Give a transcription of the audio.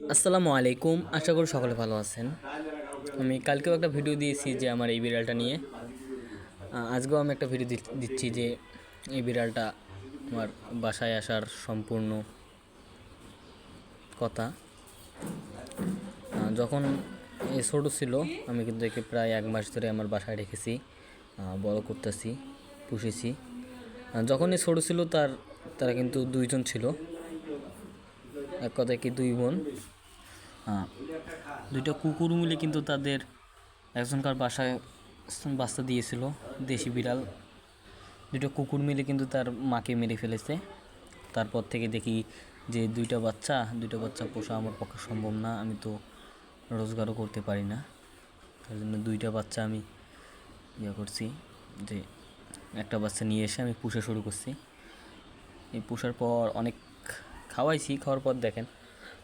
আসসালামু আলাইকুম, আশা করি সকলে ভালো আছেন। আমি কালকেও একটা ভিডিও দিয়েছি যে আমার এই বিড়ালটা নিয়ে। আজকেও আমি একটা ভিডিও দিচ্ছি যে এই বিড়ালটা আমার বাসায় আসার সম্পূর্ণ কথা। যখন এ ছোটো ছিল আমি কিন্তু একে প্রায় 1 মাস ধরে আমার বাসায় রেখেছি, বড় করতেছি, পুষেছি। যখন এ ছোটো ছিল তারা কিন্তু 2 জন ছিল, এক কথায় কি 2 বোন। 2টা কুকুর মিলে কিন্তু তাদের একজনকার বাসায় বাচ্চা দিয়েছিল। দেশি বিড়াল 2টা কুকুর মিলে কিন্তু তার মাকে মেরে ফেলেছে। তারপর থেকে দেখি যে 2টা বাচ্চা পোষা আমার পক্ষে সম্ভব না, আমি তো রোজগারও করতে পারি না। তার জন্য 2টা বাচ্চা আমি করছি যে একটা বাচ্চা নিয়ে এসে আমি পুষা শুরু করছি। এই পুষার পর অনেক খাওয়ার পর দেখেন